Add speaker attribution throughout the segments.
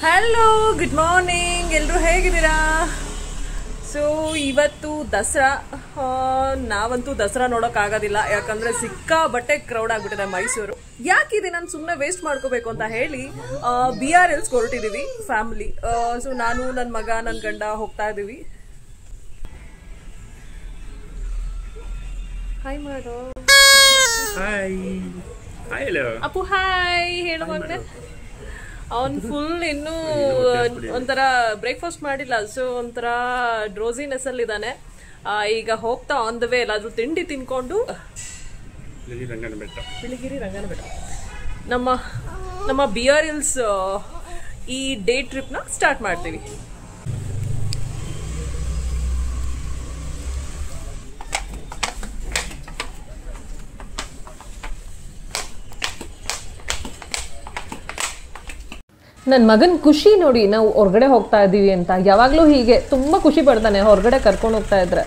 Speaker 1: Hello, good morning. ಎಲ್ಲರೂ ಹೇಗಿದ್ದೀರಾ? So ಇವತ್ತು ದಸರಾ. ನಾವಂತೂ ದಸರಾ ನೋಡೋಕ್ಕಾಗೋದಿಲ್ಲ, ಯಾಕಂದರೆ ಸಿಕ್ಕಾಬಟ್ಟೆ ಕ್ರೌಡ್ ಆಗಿಬಿಟ್ಟಿದೆ ಮೈಸೂರು. ಯಾಕಿದೆ ನಾನು ಸುಮ್ಮನೆ ವೇಸ್ಟ್ ಮಾಡ್ಕೋಬೇಕು ಅಂತ ಹೇಳಿ BRLs ಹೊರಟಿದ್ದೀವಿ ಫ್ಯಾಮಿಲಿ. ಸೊ ನಾನು, ನನ್ನ ಮಗ, ನನ್ನ ಗಂಡ ಹೋಗ್ತಾ ಇದ್ದೀವಿ. ಹಾಯ್ ಮಾಡೋ.
Speaker 2: Hi. Hi hello.
Speaker 1: Appu hi ಹೇಳು ಮಗನೇ. ಅವನು ಫುಲ್ ಇನ್ನೂ ಒಂಥರ ಬ್ರೇಕ್ಫಾಸ್ಟ್ ಮಾಡಿಲ್ಲ, ಸೊ ಒಂಥರ ಡ್ರೋಸಿನೆಸ್ ಅಲ್ಲಿ ಇದ್ದಾನೆ. ಈಗ ಹೋಗ್ತಾ ಆನ್ ದ ವೇ ಎಲ್ಲಾದ್ರೂ ತಿಂಡಿ ತಿನ್ಕೊಂಡು ಬಿಳಿಗಿರಿ ರಂಗನ ಬೆಟ್ಟ ನಮ್ಮ BRLs ಈ ಡೇ ಟ್ರಿಪ್ನ ಸ್ಟಾರ್ಟ್ ಮಾಡ್ತೀವಿ. ನನ್ನ ಮಗನ ಖುಷಿ ನೋಡಿ, ನಾವು ಹೊರಗಡೆ ಹೋಗ್ತಾ ಇದ್ದೀವಿ ಅಂತ. ಯಾವಾಗಲೂ ಹೀಗೆ ತುಂಬ ಖುಷಿ ಪಡ್ತಾನೆ ಹೊರಗಡೆ ಕರ್ಕೊಂಡು ಹೋಗ್ತಾ ಇದ್ರೆ.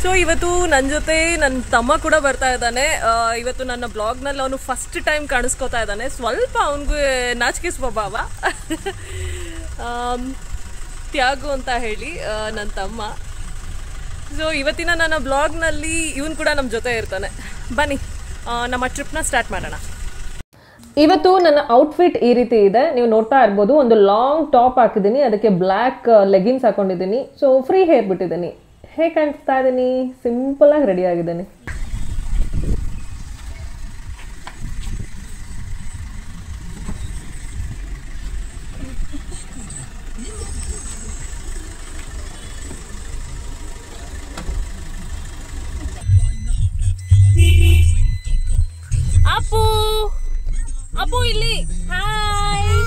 Speaker 1: ಸೊ ಇವತ್ತು ನನ್ನ ಜೊತೆ ನನ್ನ ತಮ್ಮ ಕೂಡ ಬರ್ತಾ ಇದ್ದಾನೆ. ಇವತ್ತು ನನ್ನ ಬ್ಲಾಗ್ನಲ್ಲಿ ಅವನು ಫಸ್ಟ್ ಟೈಮ್ ಕಾಣಿಸ್ಕೋತಾ ಇದ್ದಾನೆ. ಸ್ವಲ್ಪ ಅವನಿಗೆ ನಾಚಿಕೆ ಸ್ವಭಾವ. ತ್ಯಾಗು ಅಂತ ಹೇಳಿ ನನ್ನ ತಮ್ಮ. ಸೊ ಇವತ್ತಿನ ನನ್ನ ಬ್ಲಾಗ್ನಲ್ಲಿ ಇವನು ಕೂಡ ನಮ್ಮ ಜೊತೆ ಇರ್ತಾನೆ. ಬನ್ನಿ ನಮ್ಮ ಟ್ರಿಪ್ನ ಸ್ಟಾರ್ಟ್ ಮಾಡೋಣ. ಇವತ್ತು ನನ್ನ ಔಟ್ಫಿಟ್ ಈ ರೀತಿ ಇದೆ, ನೀವು ನೋಡ್ತಾ ಇರ್ಬೋದು. ಒಂದು ಲಾಂಗ್ ಟಾಪ್ ಹಾಕಿದ್ದೀನಿ, ಅದಕ್ಕೆ ಬ್ಲ್ಯಾಕ್ ಲೆಗಿನ್ಸ್ ಹಾಕೊಂಡಿದ್ದೀನಿ. ಸೊ ಫ್ರೀ ಹೇರ್ ಬಿಟ್ಟಿದ್ದೀನಿ. ಹೇಗೆ ಕಾಣಿಸ್ತಾ ಇದ್ದೀನಿ? ಸಿಂಪಲ್ ಆಗಿ ರೆಡಿ ಆಗಿದ್ದೀನಿ. ಅಪ್ಪು ಅಪ್ಪು ಇಲ್ಲಿ ಹಾಯ್.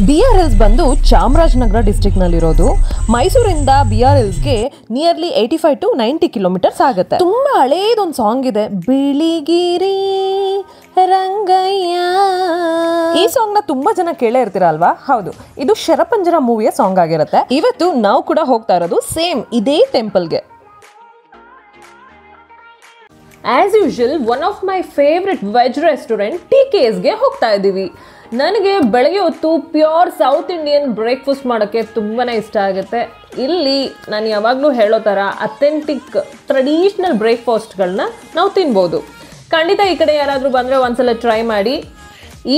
Speaker 1: BRLs ಬಂದು ಚಾಮರಾಜನಗರ ಡಿಸ್ಟ್ರಿಕ್ನಲ್ಲಿರೋದು. ಮೈಸೂರಿಂದ BRLsಗೆ ನಿಯರ್ಲಿ 85 to 90 ಕಿಲೋಮೀಟರ್ಸ್ ಆಗುತ್ತೆ. ತುಂಬ ಹಳೇದೊಂದು ಸಾಂಗ್ ಇದೆ, ಬಿಳಿಗಿರಿ ರಂಗಯ್ಯ. ಈ ಸಾಂಗ್ ನ ತುಂಬಾ ಜನ ಕೇಳೇ ಇರ್ತೀರ ಅಲ್ವಾ? ಹೌದು, ಇದು ಶರಪಂಜರ ಮೂವಿಯ ಸಾಂಗ್ ಆಗಿರುತ್ತೆ. ಇವತ್ತು ನಾವು ಕೂಡ ಹೋಗ್ತಾ ಇರೋದು ಸೇಮ್ ಇದೇ ಟೆಂಪಲ್ಗೆ. As usual one of my favourite veg restaurant TKSಗೆ ಹೋಗ್ತಾ ಇದ್ದೀವಿ. ನನಗೆ ಬೆಳಗ್ಗೆ ಹೊತ್ತು ಪ್ಯೂರ್ ಸೌತ್ ಇಂಡಿಯನ್ ಬ್ರೇಕ್ಫಾಸ್ಟ್ ಮಾಡೋಕ್ಕೆ ತುಂಬಾ ಇಷ್ಟ ಆಗುತ್ತೆ. ಇಲ್ಲಿ ನಾನು ಯಾವಾಗಲೂ ಹೇಳೋ ಥರ ಅಥೆಂಟಿಕ್ ಟ್ರೆಡಿಷ್ನಲ್ ಬ್ರೇಕ್ಫಾಸ್ಟ್ಗಳನ್ನ ನಾವು ತಿನ್ಬೋದು. ಖಂಡಿತ ಈ ಕಡೆ ಯಾರಾದರೂ ಬಂದರೆ ಒಂದ್ಸಲ ಟ್ರೈ ಮಾಡಿ.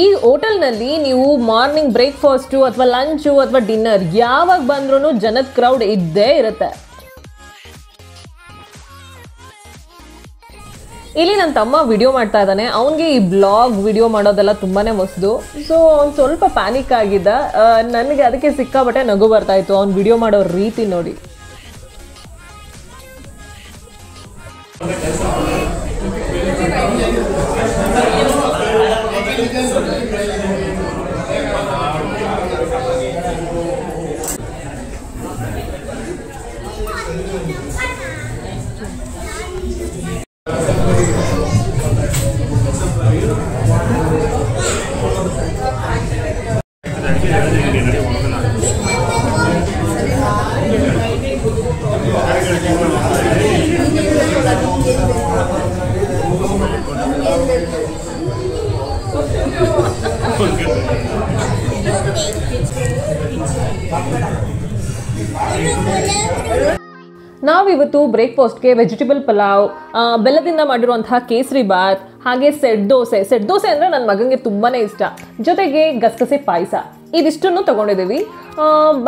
Speaker 1: ಈ ಹೋಟೆಲ್ನಲ್ಲಿ ನೀವು ಮಾರ್ನಿಂಗ್ ಬ್ರೇಕ್ಫಾಸ್ಟು ಅಥವಾ ಲಂಚು ಅಥವಾ ಡಿನ್ನರ್ ಯಾವಾಗ ಬಂದ್ರೂ ಜನದ ಕ್ರೌಡ್ ಇದ್ದೇ ಇರುತ್ತೆ. ಇಲ್ಲಿ ನನ್ನ ತಮ್ಮ ವಿಡಿಯೋ ಮಾಡ್ತಾ ಇದ್ದಾನೆ. ಅವನಿಗೆ ಈ ಬ್ಲಾಗ್ ವಿಡಿಯೋ ಮಾಡೋದೆಲ್ಲ ತುಂಬಾ ಹೊಸದು. ಸೊ ಅವ್ನು ಸ್ವಲ್ಪ ಪ್ಯಾನಿಕ್ ಆಗಿದ್ದ. ನನಗೆ ಅದಕ್ಕೆ ಸಿಕ್ಕಾಬಟ್ಟೆ ನಗು ಬರ್ತಾ ಇತ್ತು ಅವ್ನು ವಿಡಿಯೋ ಮಾಡೋ ರೀತಿ ನೋಡಿ. ನಾವಿವತ್ತು ಬ್ರೇಕ್ಫಾಸ್ಟ್ಗೆ ವೆಜಿಟೇಬಲ್ ಪಲಾವ್, ಬೆಲ್ಲದಿಂದ ಮಾಡಿರುವಂತಹ ಕೇಸರಿ ಬಾತ್, ಹಾಗೆ ಸೆಟ್ ದೋಸೆ ಅಂದರೆ ನನ್ನ ಮಗನಿಗೆ ತುಂಬಾ ಇಷ್ಟ, ಜೊತೆಗೆ ಗಸಗಸೆ ಪಾಯಸ, ಇದಿಷ್ಟನ್ನು ತಗೊಂಡಿದ್ದೀವಿ.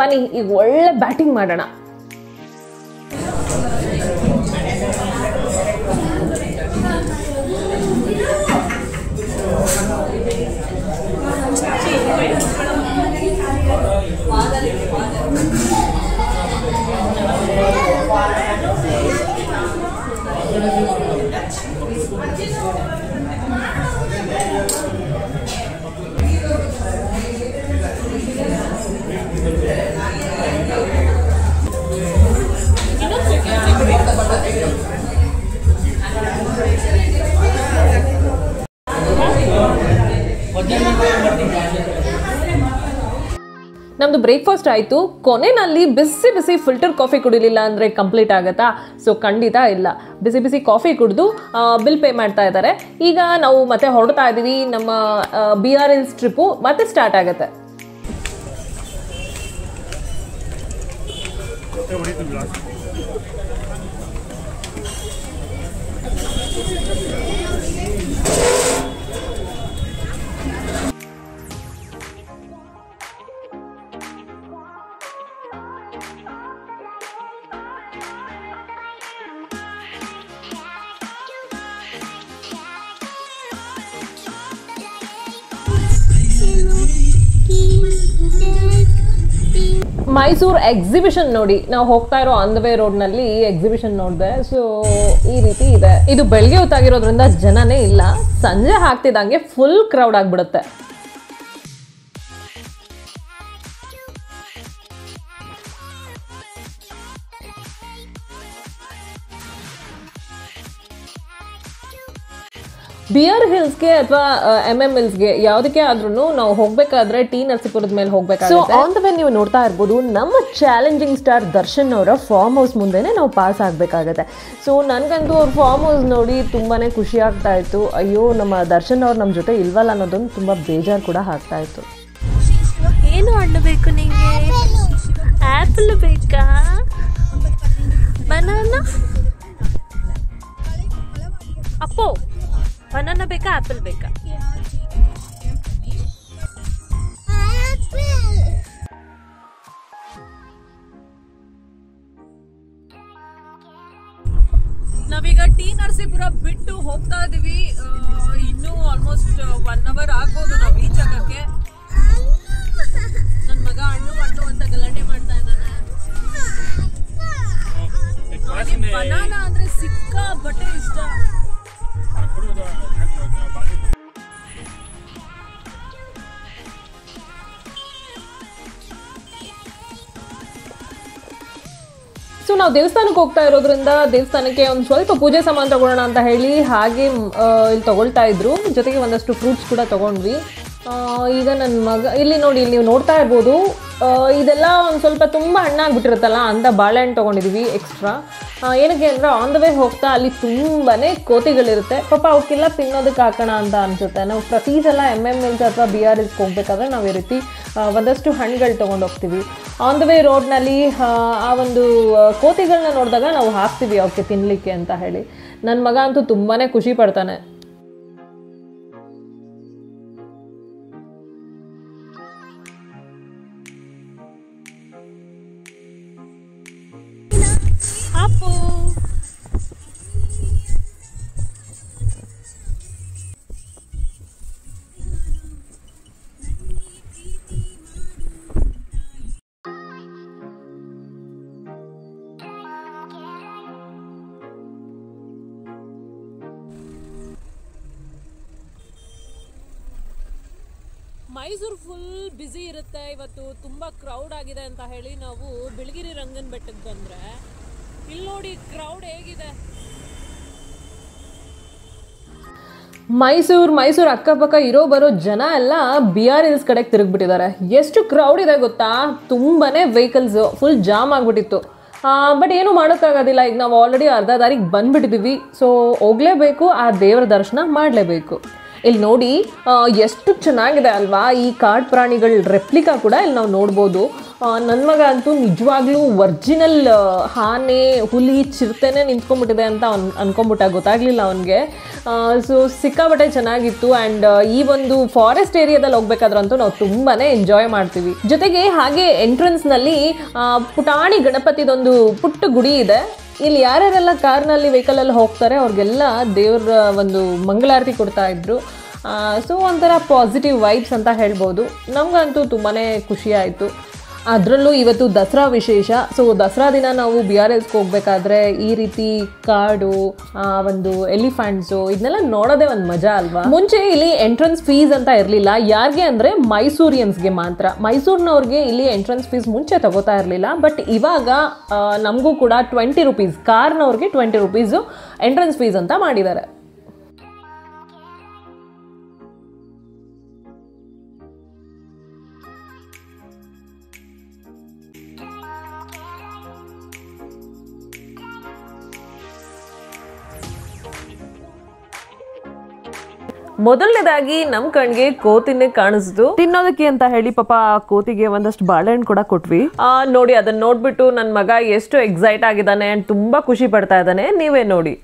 Speaker 1: ಬನ್ನಿ ಈಗ ಒಳ್ಳೆ ಬ್ಯಾಟಿಂಗ್ ಮಾಡೋಣ. ನಮ್ಮದು ಬ್ರೇಕ್ಫಾಸ್ಟ್ ಆಯಿತು. ಕೊನೆಯಲ್ಲಿ ಬಿಸಿ ಬಿಸಿ ಫಿಲ್ಟರ್ ಕಾಫಿ ಕುಡಿಲಿಲ್ಲ ಅಂದರೆ ಕಂಪ್ಲೀಟ್ ಆಗುತ್ತಾ? ಸೊ ಖಂಡಿತ ಇಲ್ಲ. ಬಿಸಿ ಬಿಸಿ ಕಾಫಿ ಕುಡಿದು ಬಿಲ್ ಪೇ ಮಾಡ್ತಾ ಇದ್ದಾರೆ. ಈಗ ನಾವು ಮತ್ತೆ ಹೊರಡ್ತಾ ಇದ್ದೀವಿ. ನಮ್ಮ BRL ಟ್ರಿಪ್ಪು ಮತ್ತೆ ಸ್ಟಾರ್ಟ್ ಆಗುತ್ತೆ. ಮೈಸೂರು ಎಕ್ಸಿಬಿಷನ್ ನೋಡಿ, ನಾವು ಹೋಗ್ತಾ ಇರೋ ಆನ್ ದ ವೇ ರೋಡ್ನಲ್ಲಿ ಎಕ್ಸಿಬಿಷನ್ ನೋಡಿದೆ. ಸೊ ಈ ರೀತಿ ಇದೆ. ಇದು ಬೆಳಗ್ಗೆ ಹೊತ್ತಾಗಿರೋದ್ರಿಂದ ಜನನೇ ಇಲ್ಲ. ಸಂಜೆ ಆಗ್ತಿದ್ದಂಗೆ ಫುಲ್ ಕ್ರೌಡ್ ಆಗಿಬಿಡುತ್ತೆ. BR ಹಿಲ್ಸ್ಗೆ ಅಥವಾ MM ಹಿಲ್ಸ್ಗೆ ಯಾವುದಕ್ಕೆ ಆದ್ರೂ ನಾವು ಹೋಗ್ಬೇಕಾದ್ರೆ ಟಿ ನರಸೀಪುರದ ಮೇಲೆ ಹೋಗ್ಬೇಕಾಗುತ್ತೆ. ಸೊ ಆನ್ ದ ವೇ ನೀವು ನೋಡ್ತಾ ಇರ್ಬೋದು, ನಮ್ಮ ಚಾಲೆಂಜಿಂಗ್ ಸ್ಟಾರ್ ದರ್ಶನ್ ಅವರ ಫಾರ್ಮ್ ಹೌಸ್ ಮುಂದೆನೆ ನಾವು ಪಾಸ್ ಆಗಬೇಕಾಗತ್ತೆ. ಸೊ ನನಗಂತೂ ಅವ್ರ ಫಾರ್ಮ್ ಹೌಸ್ ನೋಡಿ ತುಂಬಾ ಖುಷಿ ಆಗ್ತಾ ಇತ್ತು. ಅಯ್ಯೋ, ನಮ್ಮ ದರ್ಶನ್ ಅವ್ರು ನಮ್ಮ ಜೊತೆ ಇಲ್ವಲ್ಲ ಅನ್ನೋದೊಂದು ತುಂಬ ಬೇಜಾರು ಕೂಡ ಆಗ್ತಾ ಇತ್ತು.
Speaker 3: ಏನು ಹಣ್ಣು ಬೇಕು ನಿಂಗೆ? ಆ್ಯಪಲ್ ಬೇಕಾ? ಬನಾನಾ? ಅಪ್ಪೋ, ಬನಾನಾ ಬೇಕಾ ಆಪಲ್ ಬೇಕಾ? ನಾವೀಗ ಟಿ ನರಸೀಪುರ ಬಿಟ್ಟು ಹೋಗ್ತಾ ಇದೀವಿ. ಇನ್ನೂ ಆಲ್ಮೋಸ್ಟ್ 1 hour ಆಗ್ಬೋದು ನಾವು ರೀಚ್ ಆಗಕ್ಕೆ. ನನ್ನ ಮಗ ಹಣ್ಣು ಹಣ್ಣು ಅಂತ ಗಲಾಟೆ ಮಾಡ್ತಾ ಇದ್ದಾನೆ. ಬನಾನಾ ಅಂದ್ರೆ ಸಿಕ್ಕಾಪಟ್ಟೆ ಇಷ್ಟ.
Speaker 1: ಸೊ ನಾವು ದೇವಸ್ಥಾನಕ್ಕೆ ಹೋಗ್ತಾ ಇರೋದ್ರಿಂದ ದೇವಸ್ಥಾನಕ್ಕೆ ಒಂದು ಸ್ವಲ್ಪ ಪೂಜೆ ಸಾಮಾನು ತಗೊಳ್ಳೋಣ ಅಂತ ಹೇಳಿ ಹಾಗೆ ಇಲ್ಲಿ ತಗೊಳ್ತಾ ಇದ್ರು. ಜೊತೆಗೆ ಒಂದಷ್ಟು ಫ್ರೂಟ್ಸ್ ಕೂಡ ತಗೊಂಡ್ವಿ. ಈಗ ನನ್ನ ಮಗ ಇಲ್ಲಿ ನೋಡಿ, ಇಲ್ಲಿ ನೀವು ನೋಡ್ತಾ ಇರ್ಬೋದು, ಇದೆಲ್ಲ ಒಂದು ಸ್ವಲ್ಪ ತುಂಬ ಹಣ್ಣಾಗ್ಬಿಟ್ಟಿರುತ್ತಲ್ಲ ಅಂತ ಬಾಳೆಹಣ್ಣು ತೊಗೊಂಡಿದ್ದೀವಿ ಎಕ್ಸ್ಟ್ರಾ. ಏನಕ್ಕೆ ಅಂದರೆ ಆನ್ ದ ವೇ ಹೋಗ್ತಾ ಅಲ್ಲಿ ತುಂಬಾ ಕೋತಿಗಳಿರುತ್ತೆ. ಪಾಪ ಅವಕ್ಕೆಲ್ಲ ತಿನ್ನೋದಕ್ಕೆ ಹಾಕೋಣ ಅಂತ ಅನಿಸುತ್ತೆ. ನಾವು ಪ್ರತಿ ಸಲ MM ಹಿಲ್ಸ್ ಅಥವಾ BR ಹಿಲ್ಸ್ಗೆ ಹೋಗ್ಬೇಕಾದ್ರೆ ನಾವು ಈ ರೀತಿ ಒಂದಷ್ಟು ಹಣ್ಣುಗಳು ತೊಗೊಂಡೋಗ್ತೀವಿ. ಆನ್ ದ ವೇ ರೋಡ್ನಲ್ಲಿ ಆ ಒಂದು ಕೋತಿಗಳನ್ನ ನೋಡಿದಾಗ ನಾವು ಹಾಕ್ತೀವಿ ಅವಕ್ಕೆ ತಿನ್ನಲಿಕ್ಕೆ ಅಂತ ಹೇಳಿ. ನನ್ನ ಮಗ ಅಂತೂ ತುಂಬಾ ಖುಷಿ ಪಡ್ತಾನೆ.
Speaker 3: ಮೈಸೂರು ಫುಲ್ ಬ್ಯುಸಿ ಇರುತ್ತೆ. ಇವತ್ತು ತುಂಬ ಕ್ರೌಡ್ ಆಗಿದೆ ಅಂತ ಹೇಳಿ ನಾವು ಬಿಳಿಗಿರಿ ರಂಗನ ಬೆಟ್ಟಕ್ಕೆ ಬಂದರೆ ಇಲ್ಲಿ ನೋಡಿ ಕ್ರೌಡ್ ಹೇಗಿದೆ.
Speaker 1: ಮೈಸೂರು ಅಕ್ಕಪಕ್ಕ ಇರೋ ಬರೋ ಜನ ಎಲ್ಲ BR ಹಿಲ್ಸ್ ಕಡೆಗೆ ತಿರುಗಿಬಿಟ್ಟಿದ್ದಾರೆ. ಎಷ್ಟು ಕ್ರೌಡ್ ಇದೆ ಗೊತ್ತಾ? ತುಂಬಾ ವೆಹಿಕಲ್ಸ್ ಫುಲ್ ಜಾಮ್ ಆಗಿಬಿಟ್ಟಿತ್ತು. ಬಟ್ ಏನು ಮಾಡೋಕ್ಕಾಗೋದಿಲ್ಲ. ಈಗ ನಾವು ಆಲ್ರೆಡಿ ಅರ್ಧ ದಾರಿಗೆ ಬಂದುಬಿಟ್ಟಿದ್ದೀವಿ. ಸೊ ಹೋಗಲೇಬೇಕು, ಆ ದೇವರ ದರ್ಶನ ಮಾಡಲೇಬೇಕು. ಇಲ್ಲಿ ನೋಡಿ ಎಷ್ಟು ಚೆನ್ನಾಗಿದೆ ಅಲ್ವಾ? ಈ ಕಾಡು ಪ್ರಾಣಿಗಳ ರೆಪ್ಲಿಕಾ ಕೂಡ ಇಲ್ಲಿ ನಾವು ನೋಡ್ಬೋದು. ನನ್ನ ಮಗ ಅಂತೂ ನಿಜವಾಗ್ಲೂ ಒರ್ಜಿನಲ್ ಆನೆ, ಹುಲಿ, ಚಿರತೆನೇ ನಿಂತ್ಕೊಂಡ್ಬಿಟ್ಟಿದೆ ಅಂತ ಅನ್ಕೊಂಬಿಟ್ಟ. ಗೊತ್ತಾಗಲಿಲ್ಲ ಅವನಿಗೆ. ಸೊ ಸಿಕ್ಕಾಪಟ್ಟೆ ಚೆನ್ನಾಗಿತ್ತು. ಆ್ಯಂಡ್ ಈ ಒಂದು ಫಾರೆಸ್ಟ್ ಏರಿಯಾದಲ್ಲಿ ಹೋಗ್ಬೇಕಾದ್ರಂತೂ ನಾವು ತುಂಬಾ ಎಂಜಾಯ್ ಮಾಡ್ತೀವಿ. ಜೊತೆಗೆ ಹಾಗೆ ಎಂಟ್ರೆನ್ಸ್ನಲ್ಲಿ ಪುಟಾಣಿ ಗಣಪತಿದೊಂದು ಪುಟ್ಟ ಗುಡಿ ಇದೆ. ಇಲ್ಲಿ ಯಾರ್ಯಾರೆಲ್ಲ ಕಾರ್ನಲ್ಲಿ ವೆಹಿಕಲಲ್ಲಿ ಹೋಗ್ತಾರೆ ಅವ್ರಿಗೆಲ್ಲ ದೇವ್ರ ಒಂದು ಮಂಗಳಾರತಿ ಕೊಡ್ತಾ ಇದ್ರು. ಸೊ ಒಂಥರ ಪಾಸಿಟಿವ್ ವೈಬ್ಸ್ ಅಂತ ಹೇಳ್ಬೋದು. ನಮಗಂತೂ ತುಂಬಾ ಖುಷಿ ಆಯಿತು. ಅದರಲ್ಲೂ ಇವತ್ತು ದಸರಾ ವಿಶೇಷ. ಸೊ ದಸರಾ ದಿನ ನಾವು BR ಹಿಲ್ಸ್ಗೆ ಹೋಗ್ಬೇಕಾದ್ರೆ ಈ ರೀತಿ ಕಾಡು, ಒಂದು ಎಲಿಫೆಂಟ್ಸು ಇದನ್ನೆಲ್ಲ ನೋಡೋದೇ ಒಂದು ಮಜಾ ಅಲ್ವಾ? ಮುಂಚೆ ಇಲ್ಲಿ ಎಂಟ್ರೆನ್ಸ್ ಫೀಸ್ ಅಂತ ಇರಲಿಲ್ಲ. ಯಾರಿಗೆ ಅಂದರೆ ಮೈಸೂರಿಯನ್ಸ್ಗೆ ಮಾತ್ರ. ಮೈಸೂರಿನವ್ರಿಗೆ ಇಲ್ಲಿ ಎಂಟ್ರೆನ್ಸ್ ಫೀಸ್ ಮುಂಚೆ ತಗೋತಾ ಇರಲಿಲ್ಲ. ಬಟ್ ಇವಾಗ ನಮಗೂ ಕೂಡ 20 ರೂಪೀಸ್, ಕಾರ್ನವ್ರಿಗೆ 20 ರೂಪೀಸು ಎಂಟ್ರೆನ್ಸ್ ಫೀಸ್ ಅಂತ ಮಾಡಿದ್ದಾರೆ. ಮೊದಲನೇದಾಗಿ ನಮ್ ಕಣ್ಗೆ ಕೋತಿನೇ ಕಾಣಿಸ್ತು. ತಿನ್ನೋದಕ್ಕೆ ಅಂತ ಹೇಳಿ ಪಾಪ ಕೋತಿಗೆ ಒಂದಷ್ಟು ಬಾಳೆಹಣ್ಣು ಕೂಡ ಕೊಟ್ವಿ. ನೋಡಿ ಅದನ್ನ ನೋಡ್ಬಿಟ್ಟು ನನ್ ಮಗ ಎಷ್ಟು ಎಕ್ಸೈಟ್ ಆಗಿದ್ದಾನೆ ಅಂಡ್ ತುಂಬಾ ಖುಷಿ ಪಡ್ತಾ ಇದ್ದಾನೆ. ನೀವೇ ನೋಡಿ.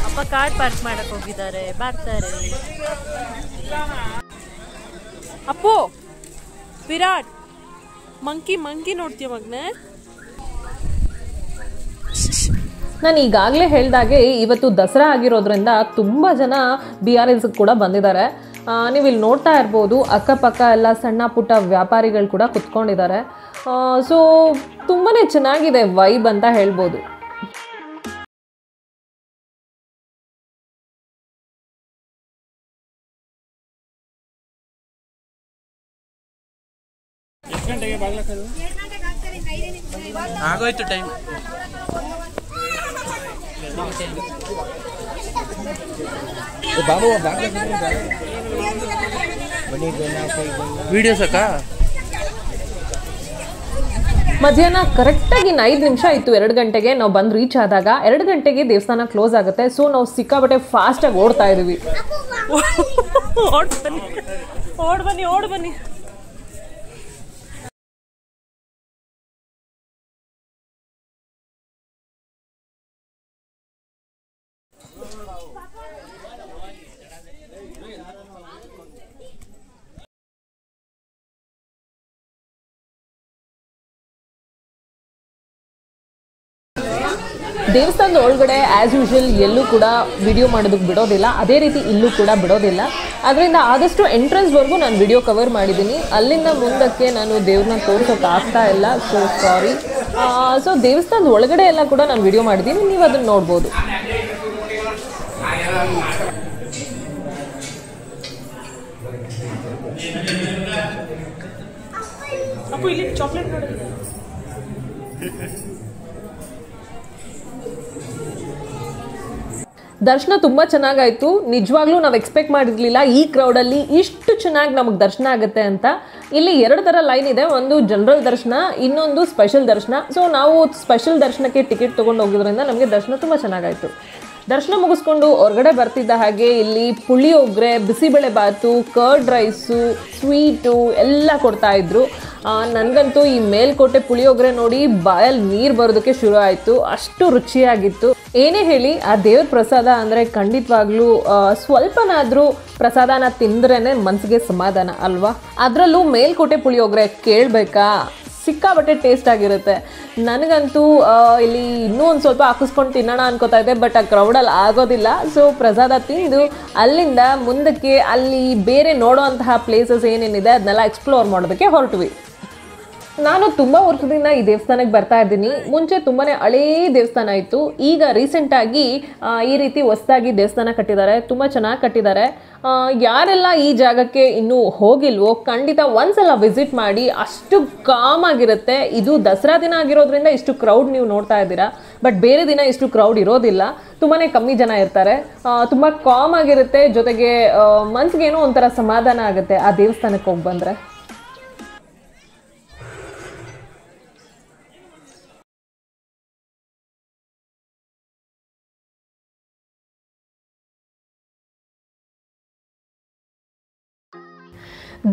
Speaker 3: ಅಪ್ಪ ಕಾರ್ ಪಾರ್ಕ್ ಮಾಡಕ್ ಹೋಗಿದ್ದಾರೆ, ಬರ್ತಾರೆ. ಅಪ್ಪು ವಿರಾಟ್ ಮಂಕಿ ನೋಡ್ತೀಯ ಮಗ್ನೆ?
Speaker 1: ನಾನು ಈಗಾಗಲೇ ಹೇಳ್ದಾಗೆ ಇವತ್ತು ದಸರಾ ಆಗಿರೋದ್ರಿಂದ ತುಂಬ ಜನ BRS ಕೂಡ ಬಂದಿದ್ದಾರೆ. ನೀವು ಇಲ್ಲಿ ನೋಡ್ತಾ ಇರ್ಬೋದು, ಅಕ್ಕಪಕ್ಕ ಎಲ್ಲ ಸಣ್ಣ ಪುಟ್ಟ ವ್ಯಾಪಾರಿಗಳು ಕೂಡ ಕುತ್ಕೊಂಡಿದ್ದಾರೆ. ಸೊ ತುಂಬಾ ಚೆನ್ನಾಗಿದೆ ವೈಬ್ ಅಂತ ಹೇಳ್ಬೋದು.
Speaker 2: ಆಗೋಯ್ತು ಟೈಮ್. ವಿಡಿಯೋಸ್ ಅಕ್ಕ
Speaker 1: ಮಧ್ಯಾಹ್ನ ಕರೆಕ್ಟಾಗಿ 5 ನಿಮಿಷ ಆಯಿತು 2 ಗಂಟೆಗೆ ನಾವು ಬಂದು ರೀಚ್ ಆದಾಗ. 2 ಗಂಟೆಗೆ ದೇವಸ್ಥಾನ ಕ್ಲೋಸ್ ಆಗುತ್ತೆ. ಸೊ ನಾವು ಸಿಕ್ಕಾಬಟ್ಟೆ ಫಾಸ್ಟಾಗಿ ಓಡ್ತಾ ಇದೀವಿ.
Speaker 3: ಓಡ್ ಬನ್ನಿ.
Speaker 1: ದೇವಸ್ಥಾನದ ಒಳಗಡೆ ಆ್ಯಸ್ ಯೂಶುವಲ್ ಎಲ್ಲೂ ಕೂಡ ವಿಡಿಯೋ ಮಾಡೋದಕ್ಕೆ ಬಿಡೋದಿಲ್ಲ, ಅದೇ ರೀತಿ ಇಲ್ಲೂ ಕೂಡ ಬಿಡೋದಿಲ್ಲ. ಅದರಿಂದ ಆದಷ್ಟು ಎಂಟ್ರೆನ್ಸ್ವರೆಗೂ ನಾನು ವಿಡಿಯೋ ಕವರ್ ಮಾಡಿದ್ದೀನಿ. ಅಲ್ಲಿಂದ ಮುಂದಕ್ಕೆ ನಾನು ದೇವ್ರನ್ನ ತೋರಿಸೋಕೆ ಆಗ್ತಾ ಇಲ್ಲ, ಸೊ ಸಾರಿ. ಸೊ ದೇವಸ್ಥಾನದ ಒಳಗಡೆ ಎಲ್ಲ ಕೂಡ ನಾನು ವಿಡಿಯೋ ಮಾಡಿದ್ದೀನಿ, ನೀವು ಅದನ್ನು ನೋಡ್ಬೋದು.
Speaker 3: ಅಪ್ಪು ಇಲ್ಲಿ ಚಾಕ್ಲೇಟ್ ನೋಡಿ.
Speaker 1: ದರ್ಶನ ತುಂಬ ಚೆನ್ನಾಗಾಯಿತು. ನಿಜವಾಗ್ಲೂ ನಾವು ಎಕ್ಸ್ಪೆಕ್ಟ್ ಮಾಡಿರಲಿಲ್ಲ ಈ ಕ್ರೌಡಲ್ಲಿ ಇಷ್ಟು ಚೆನ್ನಾಗಿ ನಮಗೆ ದರ್ಶನ ಆಗುತ್ತೆ ಅಂತ. ಇಲ್ಲಿ 2 ಥರ ಲೈನ್ ಇದೆ, ಒಂದು ಜನರಲ್ ದರ್ಶನ, ಇನ್ನೊಂದು ಸ್ಪೆಷಲ್ ದರ್ಶನ. ಸೊ ನಾವು ಸ್ಪೆಷಲ್ ದರ್ಶನಕ್ಕೆ ಟಿಕೆಟ್ ತೊಗೊಂಡು ಹೋಗಿದ್ರಿಂದ ನಮಗೆ ದರ್ಶನ ತುಂಬ ಚೆನ್ನಾಗಾಯಿತು. ದರ್ಶನ ಮುಗಿಸ್ಕೊಂಡು ಹೊರಗಡೆ ಬರ್ತಿದ್ದ ಹಾಗೆ ಇಲ್ಲಿ ಪುಳಿಯೋಗರೆ, ಬಿಸಿಬೇಳೆ ಬಾತು, ಕರ್ಡ್ ರೈಸು, ಸ್ವೀಟು ಎಲ್ಲ ಕೊಡ್ತಾಯಿದ್ರು. ನನಗಂತೂ ಈ ಮೇಲ್ಕೋಟೆ ಪುಳಿಯೋಗರೆ ನೋಡಿ ಬಾಯಲ್ಲಿ ನೀರು ಬರೋದಕ್ಕೆ ಶುರು ಆಯಿತು, ಅಷ್ಟು ರುಚಿಯಾಗಿತ್ತು. ಏನೇ ಹೇಳಿ ಆ ದೇವ್ರ ಪ್ರಸಾದ ಅಂದರೆ ಖಂಡಿತವಾಗ್ಲೂ ಸ್ವಲ್ಪನಾದರೂ ಪ್ರಸಾದನ ತಿಂದ್ರೇ ಮನಸ್ಸಿಗೆ ಸಮಾಧಾನ ಅಲ್ವಾ. ಅದರಲ್ಲೂ ಮೇಲ್ಕೋಟೆ ಪುಳಿಯೋಗರೆ ಕೇಳಬೇಕಾ, ಸಿಕ್ಕಾಬಟ್ಟೆ ಟೇಸ್ಟ್ ಆಗಿರುತ್ತೆ. ನನಗಂತೂ ಇಲ್ಲಿ ಇನ್ನೂ ಒಂದು ಸ್ವಲ್ಪ ಹಾಕಿಸ್ಕೊಂಡು ತಿನ್ನೋಣ ಅನ್ಕೋತಾ ಇದ್ದೆ, ಬಟ್ ಆ ಕ್ರೌಡಲ್ಲಿ ಆಗೋದಿಲ್ಲ. ಸೊ ಪ್ರಸಾದ ತಿಂದು ಅಲ್ಲಿಂದ ಮುಂದಕ್ಕೆ ಅಲ್ಲಿ ಬೇರೆ ನೋಡೋವಂತಹ ಪ್ಲೇಸಸ್ ಏನೇನಿದೆ ಅದನ್ನೆಲ್ಲ ಎಕ್ಸ್ಪ್ಲೋರ್ ಮಾಡೋದಕ್ಕೆ ಹೊರಟ್ವಿ. ನಾನು ತುಂಬ ವರ್ಷದಿಂದ ಈ ದೇವಸ್ಥಾನಕ್ಕೆ ಬರ್ತಾ ಇದ್ದೀನಿ. ಮುಂಚೆ ತುಂಬಾ ಹಳೇ ದೇವಸ್ಥಾನ ಇತ್ತು. ಈಗ ರೀಸೆಂಟಾಗಿ ಈ ರೀತಿ ಹೊಸದಾಗಿ ದೇವಸ್ಥಾನ ಕಟ್ಟಿದ್ದಾರೆ, ತುಂಬ ಚೆನ್ನಾಗಿ ಕಟ್ಟಿದ್ದಾರೆ. ಯಾರೆಲ್ಲ ಈ ಜಾಗಕ್ಕೆ ಇನ್ನೂ ಹೋಗಿಲ್ವೋ ಖಂಡಿತ ಒಂದ್ಸಲ ವಿಸಿಟ್ ಮಾಡಿ, ಅಷ್ಟು ಕಾಮ್ ಆಗಿರುತ್ತೆ. ಇದು ದಸರಾ ದಿನ ಆಗಿರೋದ್ರಿಂದ ಇಷ್ಟು ಕ್ರೌಡ್ ನೀವು ನೋಡ್ತಾ ಇದ್ದೀರಾ, ಬಟ್ ಬೇರೆ ದಿನ ಇಷ್ಟು ಕ್ರೌಡ್ ಇರೋದಿಲ್ಲ, ತುಂಬಾ ಕಮ್ಮಿ ಜನ ಇರ್ತಾರೆ. ತುಂಬ ಕಾಮ್ ಆಗಿರುತ್ತೆ, ಜೊತೆಗೆ ಮನ್ಸಿಗೇನೋ ಒಂಥರ ಸಮಾಧಾನ ಆಗುತ್ತೆ ಆ ದೇವಸ್ಥಾನಕ್ಕೆ ಹೋಗಿ ಬಂದರೆ.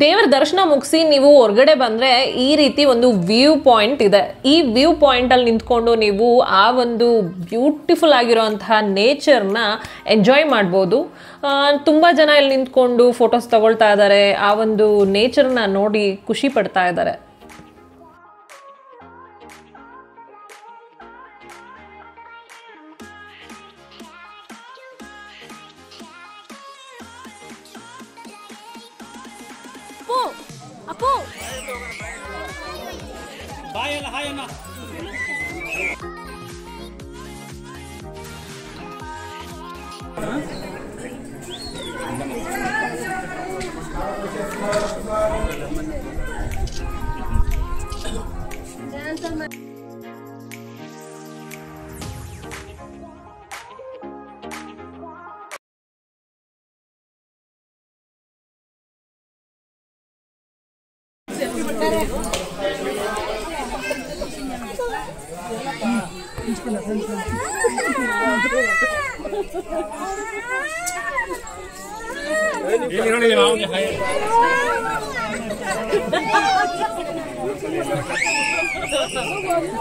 Speaker 1: ದೇವರ ದರ್ಶನ ಮುಗಿಸಿ ನೀವು ಹೊರಗಡೆ ಬಂದರೆ ಈ ರೀತಿ ಒಂದು ವ್ಯೂ ಪಾಯಿಂಟ್ ಇದೆ. ಈ ವ್ಯೂ ಪಾಯಿಂಟಲ್ಲಿ ನಿಂತ್ಕೊಂಡು ನೀವು ಆ ಒಂದು ಬ್ಯೂಟಿಫುಲ್ ಆಗಿರೋಂತಹ ನೇಚರ್ನ ಎಂಜಾಯ್ ಮಾಡ್ಬೋದು. ತುಂಬ ಜನ ಇಲ್ಲಿ ನಿಂತ್ಕೊಂಡು ಫೋಟೋಸ್ ತಗೊಳ್ತಾ ಇದ್ದಾರೆ, ಆ ಒಂದು ನೇಚರ್ನ ನೋಡಿ ಖುಷಿ ಪಡ್ತಾ ಇದ್ದಾರೆ.
Speaker 3: ಅಪ್ಪು
Speaker 2: ಬಾಯಲ್ಲ ಹಾಯಣ್ಣ.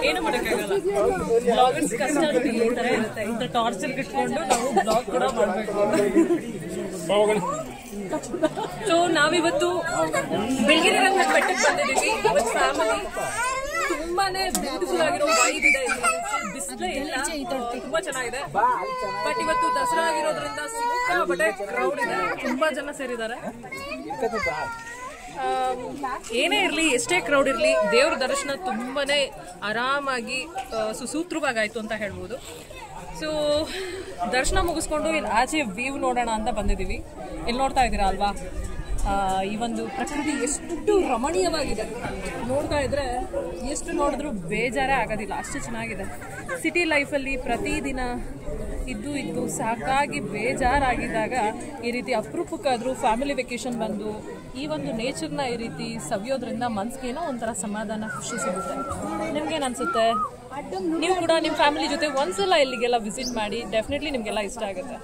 Speaker 3: ಏನು ಮಾಡೋಕ್ಕಾಗಲ್ಲ, ಬ್ಲಾಗರ್ಸ್ ಕಷ್ಟ ಈ ತರ ಇರುತ್ತೆ. ಇಂಥ ಟಾರ್ಚರ್ ಇಟ್ಕೊಂಡು ನಾವು ಬ್ಲಾಗ್ ಕೂಡ ಮಾಡಬೇಕು. ಸೊ ನಾವಿವತ್ತು ಬೆಳಗಿನ ರಂಗನ ಬೆಟ್ಟಕ್ಕೆ ಬಂದಿದ್ದೀವಿ. ಇವತ್ತು ಫ್ಯಾಮಿಲಿ ತುಂಬಾನೇ ಬ್ಯೂಟಿಫುಲ್ ಆಗಿರೋ ವೈಬ್ ಇದೆ. ಬಿಸಿಲೇ ಇಲ್ಲ, ತುಂಬಾ ಚೆನ್ನಾಗಿದೆ. ಬಟ್ ಇವತ್ತು ದಸರಾ ಆಗಿರೋದ್ರಿಂದ ಸಿಕ್ಕಾಪಟ್ಟೆ ಕ್ರೌಡ್ ಇದೆ, ತುಂಬಾ ಜನ ಸೇರಿದ್ದಾರೆ. ಏನೇ ಇರಲಿ, ಎಷ್ಟೇ ಕ್ರೌಡ್ ಇರಲಿ, ದೇವ್ರ ದರ್ಶನ ತುಂಬಾನೇ ಆರಾಮಾಗಿ ಸುಸೂತ್ರವಾಗಾಯ್ತು ಅಂತ ಹೇಳ್ಬೋದು. ಸೊ ದರ್ಶನ ಮುಗಿಸ್ಕೊಂಡು ಇಲ್ಲಿ ಆಚೆ ವ್ಯೂ ನೋಡೋಣ ಅಂತ ಬಂದಿದ್ದೀವಿ. ಇಲ್ಲಿ ನೋಡ್ತಾ ಇದ್ದೀರಾ ಅಲ್ವಾ, ಈ ಒಂದು ಪ್ರಕೃತಿ ಎಷ್ಟು ರಮಣೀಯವಾಗಿದೆ. ನೋಡ್ತಾ ಇದ್ರೆ ಎಷ್ಟು ನೋಡಿದ್ರೂ ಬೇಜಾರೇ ಆಗೋದಿಲ್ಲ, ಅಷ್ಟು ಚೆನ್ನಾಗಿದೆ. ಸಿಟಿ ಲೈಫಲ್ಲಿ ಪ್ರತಿದಿನ ಇದ್ದು ಸಾಕಾಗಿ ಬೇಜಾರಾಗಿದ್ದಾಗ ಈ ರೀತಿ ಅಪರೂಪಕ್ಕಾದರೂ ಫ್ಯಾಮಿಲಿ ವೆಕೇಶನ್ ಬಂದು ಈ ಒಂದು ನೇಚರ್ನ ಈ ರೀತಿ ಸವಿಯೋದ್ರಿಂದ ಮನ್ಸಿಗೇನೋ ಒಂಥರ ಸಮಾಧಾನ, ಖುಷಿ ಸಿಗುತ್ತೆ. ನಿಮ್ಗೇನು ಅನ್ಸುತ್ತೆ? ನೀವು ಕೂಡ ನಿಮ್ಮ ಫ್ಯಾಮಿಲಿ ಜೊತೆ ಒಂದ್ಸಲ ಇಲ್ಲಿಗೆಲ್ಲ ವಿಸಿಟ್ ಮಾಡಿ, ಡೆಫಿನೆಟ್ಲಿ ನಿಮಗೆಲ್ಲ ಇಷ್ಟ ಆಗುತ್ತೆ.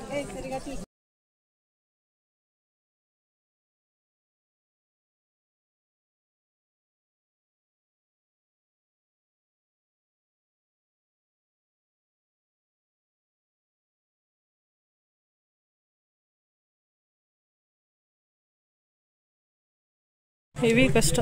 Speaker 3: ಹೆವಿ ಕಷ್ಟ.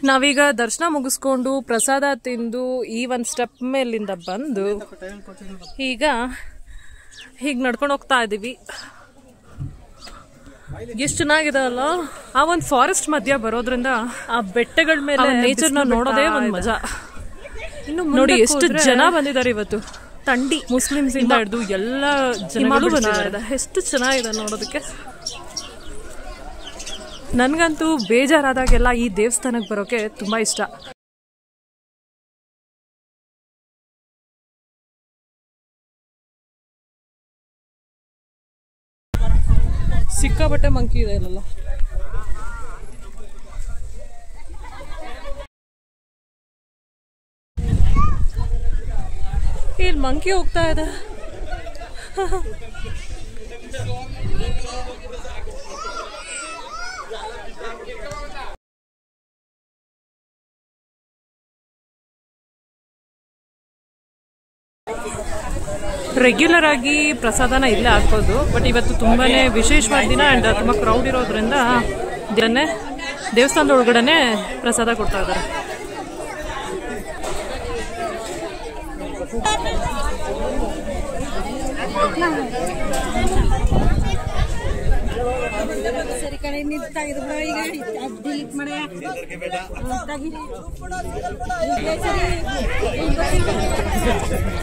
Speaker 3: ನಾವೀಗ ದರ್ಶನ ಮುಗಿಸ್ಕೊಂಡು ಪ್ರಸಾದ ತಿಂದು ಈ ಒಂದು ಸ್ಟೆಪ್ ಮೇಲಿಂದ ಬಂದು ಈಗ ಹೀಗೆ ನಡ್ಕೊಂಡು ಹೋಗ್ತಾ ಇದ್ದೀವಿ. ಎಷ್ಟು ಚೆನ್ನಾಗಿದೆ ಅಲ್ಲ, ಆ ಒಂದು ಫಾರೆಸ್ಟ್ ಮಧ್ಯ ಬರೋದ್ರಿಂದ ಆ ಬೆಟ್ಟಗಳ ಮೇಲೆ ನೇಚರ್ನ ನೋಡೋದೇ ಒಂದು ಮಜಾ. ಇನ್ನು ನೋಡಿ ಎಷ್ಟು ಜನ ಬಂದಿದ್ದಾರೆ ಇವತ್ತು. ತಂಡಿ ಮುಸ್ಲಿಮ್ಸ್ ಇಂದ ಹಿಡಿದು ಎಲ್ಲ ಜನಗಳು ಬಂದಿದ್ದಾರೆ. ಎಷ್ಟು ಚೆನ್ನಾಗಿದೆ ನೋಡೋದಕ್ಕೆ. ನನ್ಗಂತೂ ಬೇಜಾರಾದಾಗೆಲ್ಲ ಈ ದೇವಸ್ಥಾನಕ್ಕೆ ಬರೋಕೆ ತುಂಬಾ ಇಷ್ಟ. ಸಿಕ್ಕಾಪಟ್ಟೆ ಮಂಕಿ ಇದೆ ಇಲ್ಲಲ್ಲ. ಇಲ್ಲಿ ಮಂಕಿ ಹೋಗ್ತಾ ಇದೆ. ರೆಗ್ಯುಲರ್ ಆಗಿ ಪ್ರಸಾದನ ಇಲ್ಲೇ ಹಾಕೋದು, ಬಟ್ ಇವತ್ತು ತುಂಬಾನೇ ವಿಶೇಷವಾದ ದಿನ ಅಂಡ್ ತುಂಬಾ ಕ್ರೌಡ್ ಇರೋದ್ರಿಂದ ದೇವಸ್ಥಾನದ ಒಳಗಡೆ ಪ್ರಸಾದ ಕೊಡ್ತಾ ಇದ್ದಾರೆ.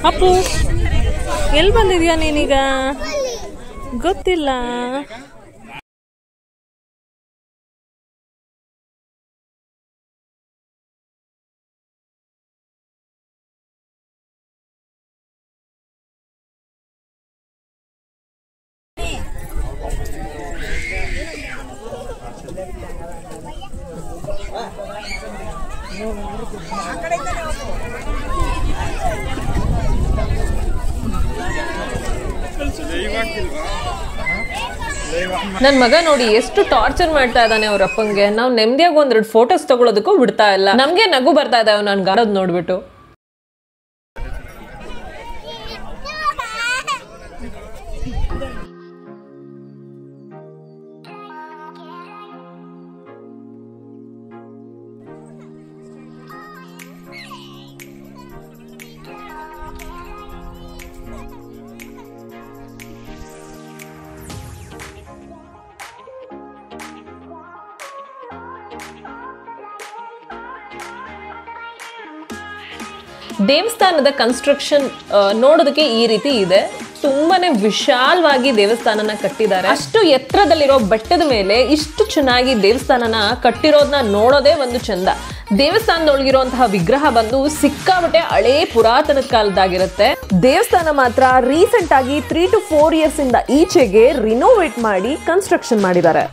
Speaker 3: ಅಪ್ಪು, ಎಲ್ಲಿ ಬಂದಿದ್ಯಾ ನೀನೀಗ? ಗೊತ್ತಿಲ್ಲ.
Speaker 1: ನನ್ ಮಗ ನೋಡಿ ಎಷ್ಟು ಟಾರ್ಚರ್ ಮಾಡ್ತಾ ಇದ್ದಾನೆ ಅವ್ರ ಅಪ್ಪಂಗೆ. ನಾವು ನೆಮ್ಮದಿಯಾಗಿ ಒಂದೆರಡು ಫೋಟೋಸ್ ತಗೊಳೋದಕ್ಕೂ ಬಿಡ್ತಾ ಇಲ್ಲ. ನಮ್ಗೆ ನಗು ಬರ್ತಾ ಇದ್ದಾವೆ ನನ್ ಗಾಡೋದ್ ನೋಡ್ಬಿಟ್ಟು. ದೇವಸ್ಥಾನದ ಕನ್ಸ್ಟ್ರಕ್ಷನ್ ನೋಡೋದಕ್ಕೆ ಈ ರೀತಿ ಇದೆ. ತುಂಬಾನೇ ವಿಶಾಲವಾಗಿ ದೇವಸ್ಥಾನನ ಕಟ್ಟಿದ್ದಾರೆ. ಅಷ್ಟು ಎತ್ತರದಲ್ಲಿರೋ ಬೆಟ್ಟದ ಮೇಲೆ ಇಷ್ಟು ಚೆನ್ನಾಗಿ ದೇವಸ್ಥಾನನ ಕಟ್ಟಿರೋದನ್ನ ನೋಡೋದೇ ಒಂದು ಚಂದ. ದೇವಸ್ಥಾನದೊಳಗಿರುವಂತಹ ವಿಗ್ರಹ ಬಂದು ಸಿಕ್ಕಾಬಟ್ಟೆ ಹಳೇ ಪುರಾತನದ ಕಾಲದಾಗಿರುತ್ತೆ. ದೇವಸ್ಥಾನ ಮಾತ್ರ ರೀಸೆಂಟ್ ಆಗಿ 3 to 4 years ಇಂದ ಈಚೆಗೆ ರಿನೋವೇಟ್ ಮಾಡಿ ಕನ್ಸ್ಟ್ರಕ್ಷನ್ ಮಾಡಿದ್ದಾರೆ.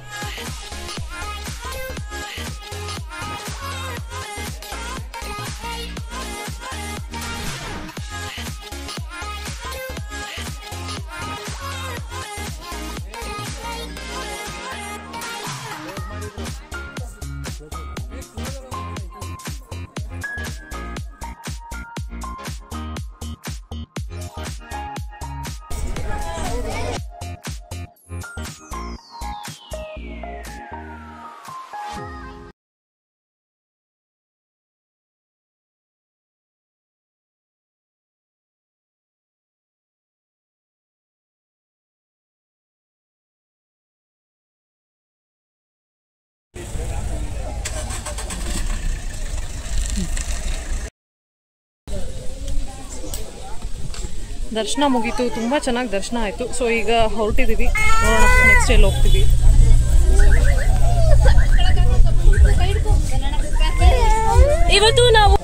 Speaker 3: ದರ್ಶನ ಮುಗೀತು, ತುಂಬ ಚೆನ್ನಾಗಿ ದರ್ಶನ ಆಯಿತು. ಸೊ ಈಗ ಹೊರಟಿದ್ದೀವಿ, ನೋಡೋಣ ನೆಕ್ಸ್ಟ್ ಎಲ್ಲಿ ಹೋಗ್ತೀವಿ. ಇವತ್ತು ನಾವು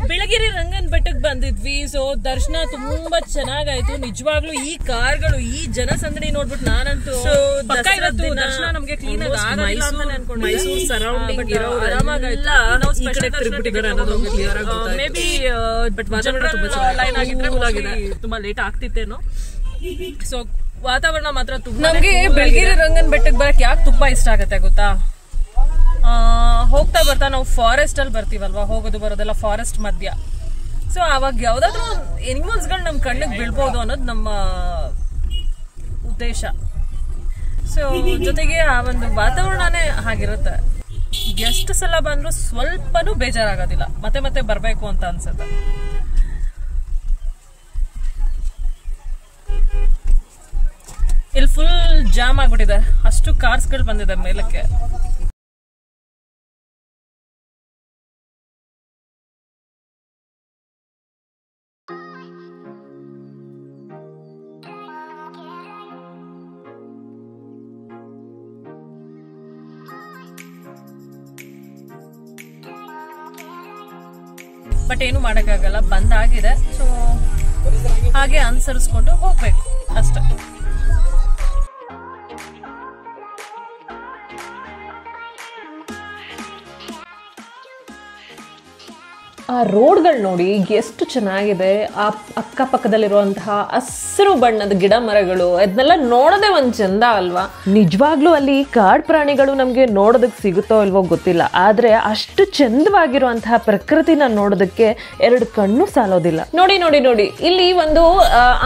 Speaker 3: ಬೆಳಗೆರೆ ರಂಗನ್ ಬೆಟ್ಟಕ್ಕೆ ಬಂದಿದ್ವಿ. ಸೊ ದರ್ಶನ ತುಂಬಾ ಚೆನ್ನಾಗಾಯ್ತು. ನಿಜವಾಗ್ಲೂ ಈ ಕಾರ್ಗಳು, ಈ ಜನಸಂದಣಿ ನೋಡ್ಬಿಟ್ಟು ನಾನಂತೂ ದರ್ಶನ ನಮ್ಗೆ ಕ್ಲೀನ್ ಆಗಿ ಆಗಲ್ಲ ಅಂತಾನೆ ಅನ್ಕೊಂಡೆ. ಮೈಸೂರು ಸರೌಂಡಿಂಗ್ ಆರಾಮಾಗಾಯ್ತು. ಮೇ ಬಿ ಬಟ್ ಲೈನ್ ಆಗಿದ್ರೆ ತುಂಬಾ ಲೇಟ್ ಆಗ್ತಿತ್ತೇನೋ. ಸೊ ವಾತಾವರಣ ಮಾತ್ರ ತುಂಬಾ. ನಮ್ಗೆ ಬೆಳಗೆರೆ ರಂಗನ್ ಬೆಟ್ಟಕ್ಕೆ ಬರಕ್ ಯಾಕೆ ತುಂಬಾ ಇಷ್ಟ ಆಗತ್ತೆ ಗೊತ್ತಾ? ಹೋಗ್ತಾ ಬರ್ತಾ ನಾವು ಫಾರೆಸ್ಟ್ ಅಲ್ಲಿ ಬರ್ತೀವಲ್ವಾ, ಹೋಗೋದು ಬರೋದೆಲ್ಲ ಫಾರೆಸ್ಟ್ ಮಧ್ಯ. ಸೊ ಅವಾಗ ಯಾವ್ದಾದ್ರು ಎನಿಮಲ್ಸ್ ಗಳು ನಮ್ ಕಣ್ಣಿಗೆ ಬೀಳ್ಬೋದು ಅನ್ನೋದು ನಮ್ಮ ಉದ್ದೇಶ. ಸೊ ಜೊತೆಗೆ ಆ ಒಂದು ವಾತಾವರಣನೇ ಹಾಗಿರುತ್ತೆ. ಎಷ್ಟು ಸಲ ಬಂದ್ರು ಸ್ವಲ್ಪನೂ ಬೇಜಾರಾಗೋದಿಲ್ಲ, ಮತ್ತೆ ಮತ್ತೆ ಬರ್ಬೇಕು ಅಂತ ಅನ್ಸುತ್ತೆ. ಇಲ್ಲಿ ಫುಲ್ ಜಾಮ್ ಆಗ್ಬಿಟ್ಟಿದೆ, ಅಷ್ಟು ಕಾರ್ಸ್ಗಳು ಬಂದಿದೆ ಮೇಲಕ್ಕೆ. ಬಟ್ ಏನು ಮಾಡೋಕ್ಕಾಗಲ್ಲ, ಬಂದಾಗಿದೆ. ಸೊ ಹಾಗೆ ಅನುಸರಿಸ್ಕೊಂಡು ಹೋಗ್ಬೇಕು ಅಷ್ಟೇ.
Speaker 1: ಆ ರೋಡ್ಗಳು ನೋಡಿ ಎಷ್ಟು ಚೆನ್ನಾಗಿದೆ. ಆ ಅಕ್ಕಪಕ್ಕದಲ್ಲಿರುವಂತಹ ಹಸಿರು ಬಣ್ಣದ ಗಿಡ ಮರಗಳು, ಅದನ್ನೆಲ್ಲ ನೋಡೋದೇ ಒಂದು ಚಂದ ಅಲ್ವಾ? ನಿಜವಾಗ್ಲೂ ಅಲ್ಲಿ ಕಾಡು ಪ್ರಾಣಿಗಳು ನಮಗೆ ನೋಡೋದಕ್ಕೆ ಸಿಗುತ್ತೋ ಇಲ್ವೋ ಗೊತ್ತಿಲ್ಲ, ಆದರೆ ಅಷ್ಟು ಚಂದವಾಗಿರುವಂತಹ ಪ್ರಕೃತಿನ ನೋಡೋದಕ್ಕೆ 2 ಕಣ್ಣು ಸಾಲೋದಿಲ್ಲ. ನೋಡಿ ನೋಡಿ ನೋಡಿ, ಇಲ್ಲಿ ಒಂದು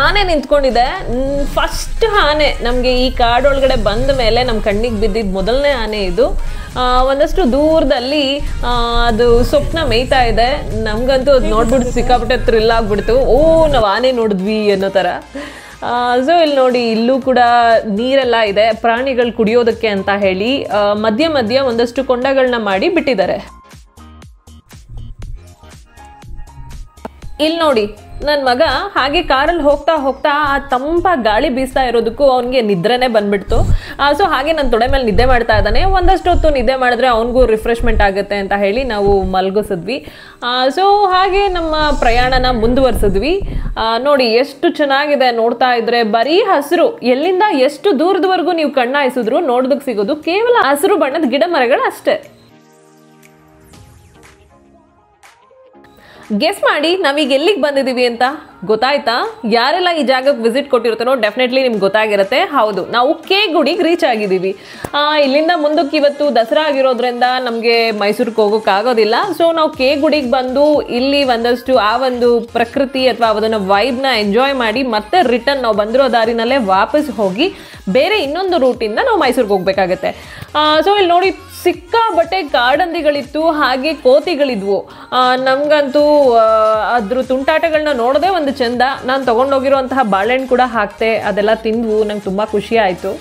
Speaker 1: ಆನೆ ನಿಂತ್ಕೊಂಡಿದೆ. ಫಸ್ಟ್ ಆನೆ ನಮಗೆ ಈ ಕಾಡೊಳಗಡೆ ಬಂದ ಮೇಲೆ ನಮ್ಮ ಕಣ್ಣಿಗೆ ಬಿದ್ದಿದ್ದು ಮೊದಲನೇ ಆನೆ ಇದು. ಒಂದಷ್ಟು ದೂರದಲ್ಲಿ ಅದು ಸೊಪ್ಪನ್ನ ಮೇಯ್ತಾ ಇದೆ. ನಮ್ಗಂತೂ ಅದು ನೋಡ್ಬಿಟ್ಟು ಸಿಕ್ಕಾಪಟ್ಟೆ ಥ್ರಿಲ್ ಆಗ್ಬಿಡ್ತು. ನಾವು ಆನೆ ನೋಡಿದ್ವಿ ಅನ್ನೋ ಥರ. ಸೊ ಇಲ್ಲಿ ನೋಡಿ, ಇಲ್ಲೂ ಕೂಡ ನೀರೆಲ್ಲ ಇದೆ ಪ್ರಾಣಿಗಳು ಕುಡಿಯೋದಕ್ಕೆ ಅಂತ ಹೇಳಿ. ಮಧ್ಯ ಮಧ್ಯ ಒಂದಷ್ಟು ಕೊಂಡಗಳನ್ನ ಮಾಡಿ ಬಿಟ್ಟಿದ್ದಾರೆ. ಇಲ್ಲಿ ನೋಡಿ, ನನ್ನ ಮಗ ಹಾಗೆ ಕಾರಲ್ಲಿ ಹೋಗ್ತಾ ಹೋಗ್ತಾ ಆ ತಂಪ ಗಾಳಿ ಬೀಸ್ತಾ ಇರೋದಕ್ಕೂ ಅವನಿಗೆ ನಿದ್ರೆನೇ ಬಂದ್ಬಿಡ್ತು. ಸೊ ಹಾಗೆ ನನ್ನ ತೊಡೆ ಮೇಲೆ ನಿದ್ದೆ ಮಾಡ್ತಾ ಇದ್ದಾನೆ. ಒಂದಷ್ಟು ಹೊತ್ತು ನಿದ್ದೆ ಮಾಡಿದ್ರೆ ಅವನಿಗೂ ರಿಫ್ರೆಶ್ಮೆಂಟ್ ಆಗುತ್ತೆ ಅಂತ ಹೇಳಿ ನಾವು ಮಲಗಿಸಿದ್ವಿ. ಸೊ ಹಾಗೆ ನಮ್ಮ ಪ್ರಯಾಣನ ಮುಂದುವರಿಸಿದ್ವಿ. ನೋಡಿ ಎಷ್ಟು ಚೆನ್ನಾಗಿದೆ, ನೋಡ್ತಾ ಇದ್ರೆ ಬರೀ ಹಸಿರು. ಎಲ್ಲಿಂದ ಎಷ್ಟು ದೂರದವರೆಗೂ ನೀವು ಕಣ್ಣಾಯಿಸಿದ್ರು ನೋಡೋದಕ್ಕೆ ಸಿಗೋದು ಕೇವಲ ಹಸಿರು ಬಣ್ಣದ ಗಿಡ ಮರಗಳು ಅಷ್ಟೇ. ಗೆಸ್ ಮಾಡಿ ನಾವೀಗ ಎಲ್ಲಿಗೆ ಬಂದಿದ್ದೀವಿ ಅಂತ. ಗೊತ್ತಾಯ್ತಾ? ಯಾರೆಲ್ಲ ಈ ಜಾಗಕ್ಕೆ ವಿಸಿಟ್ ಕೊಟ್ಟಿರ್ತಾರೋ ಡೆಫಿನೆಟ್ಲಿ ನಿಮ್ಗೆ ಗೊತ್ತಾಗಿರುತ್ತೆ. ಹೌದು, ನಾವು ಕೆ ಗುಡಿಗೆ ರೀಚ್ ಆಗಿದ್ದೀವಿ. ಇಲ್ಲಿಂದ ಮುಂದಕ್ಕೆ ಇವತ್ತು ದಸರಾ ಆಗಿರೋದ್ರಿಂದ ನಮಗೆ ಮೈಸೂರಿಗೆ ಹೋಗೋಕ್ಕಾಗೋದಿಲ್ಲ. ಸೊ ನಾವು ಕೆ ಗುಡಿಗೆ ಬಂದು ಇಲ್ಲಿ ಒಂದಷ್ಟು ಆ ಒಂದು ಪ್ರಕೃತಿ ಅಥವಾ ಅದನ್ನು ವೈಬ್ನ ಎಂಜಾಯ್ ಮಾಡಿ ಮತ್ತೆ ರಿಟರ್ನ್ ನಾವು ಬಂದಿರೋ ದಾರಿನಲ್ಲೇ ವಾಪಸ್ ಹೋಗಿ ಬೇರೆ ಇನ್ನೊಂದು ರೂಟಿಂದ ನಾವು ಮೈಸೂರಿಗೆ ಹೋಗಬೇಕಾಗತ್ತೆ. ಸೊ ಇಲ್ಲಿ ನೋಡಿ ಸಿಕ್ಕಾಬಟ್ಟೆ ಕಾಡಂದಿಗಳಿತ್ತು, ಹಾಗೆ ಕೋತಿಗಳಿದ್ವು. ನಮಗಂತೂ ಅದ್ರ ತುಂಟಾಟಗಳನ್ನ ನೋಡೋದೇ ಒಂದು ಚಂದ. ನಾನು ತೊಗೊಂಡೋಗಿರುವಂತಹ ಬಾಳೆಹಣ್ಣು ಕೂಡ ಹಾಕ್ತೆ, ಅದೆಲ್ಲ ತಿಂದ್ವು, ನಂಗೆ ತುಂಬ ಖುಷಿ ಆಯಿತು.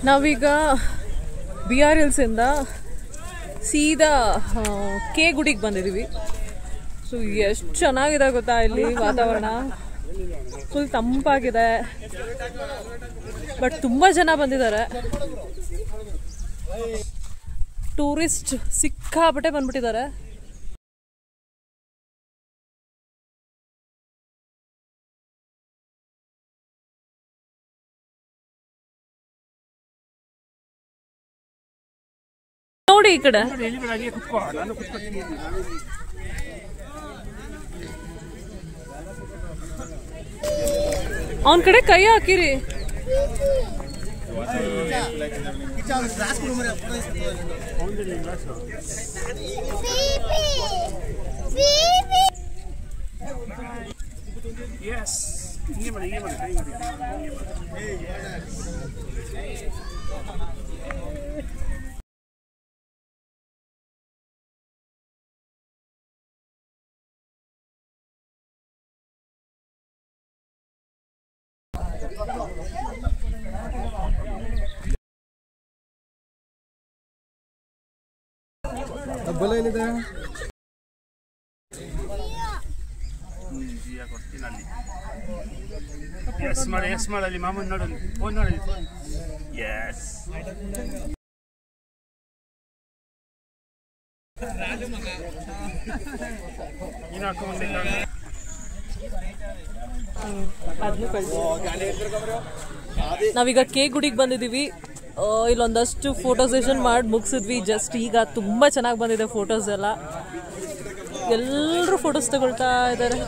Speaker 3: ನಾವೀಗ BRLs ಇಂದ ಸೀದಾ ಕೆ ಗುಡಿಗೆ ಬಂದಿದ್ದೀವಿ. ಸೊ ಎಷ್ಟು ಚೆನ್ನಾಗಿದೆ ಗೊತ್ತಾ, ಇಲ್ಲಿ ವಾತಾವರಣ ಫುಲ್ ತಂಪಾಗಿದೆ. ಬಟ್ ತುಂಬ ಜನ ಬಂದಿದ್ದಾರೆ, ಟೂರಿಸ್ಟ್ ಸಿಕ್ಕಾಪಟ್ಟೆ ಬಂದ್ಬಿಟ್ಟಿದ್ದಾರೆ. ನೋಡಿ ಈ ಕಡೆ ಅವನ ಕಡೆ ಕೈ ಹಾಕಿರಿ.
Speaker 2: ಎಸ್ ಮಾಡಲಿ ಮಾಮೂಲಿ ನೋಡಲಿ ಫೋನ್ ನೋಡಿ. ಎಸ್
Speaker 3: ನಾವೀಗ ಕೆ ಗುಡಿಗೆ ಬಂದಿದ್ದೀವಿ. ಇಲ್ಲೊಂದಷ್ಟು ಫೋಟೋ ಸೆಷನ್ ಮಾಡಿ ಮುಗಿಸಿದ್ವಿ ಜಸ್ಟ್ ಈಗ. ತುಂಬ ಚೆನ್ನಾಗಿ ಬಂದಿದೆ ಫೋಟೋಸ್ ಎಲ್ಲ, ಎಲ್ಲರೂ ಫೋಟೋಸ್ ತಗೊಳ್ತಾ ಇದ್ದಾರೆ.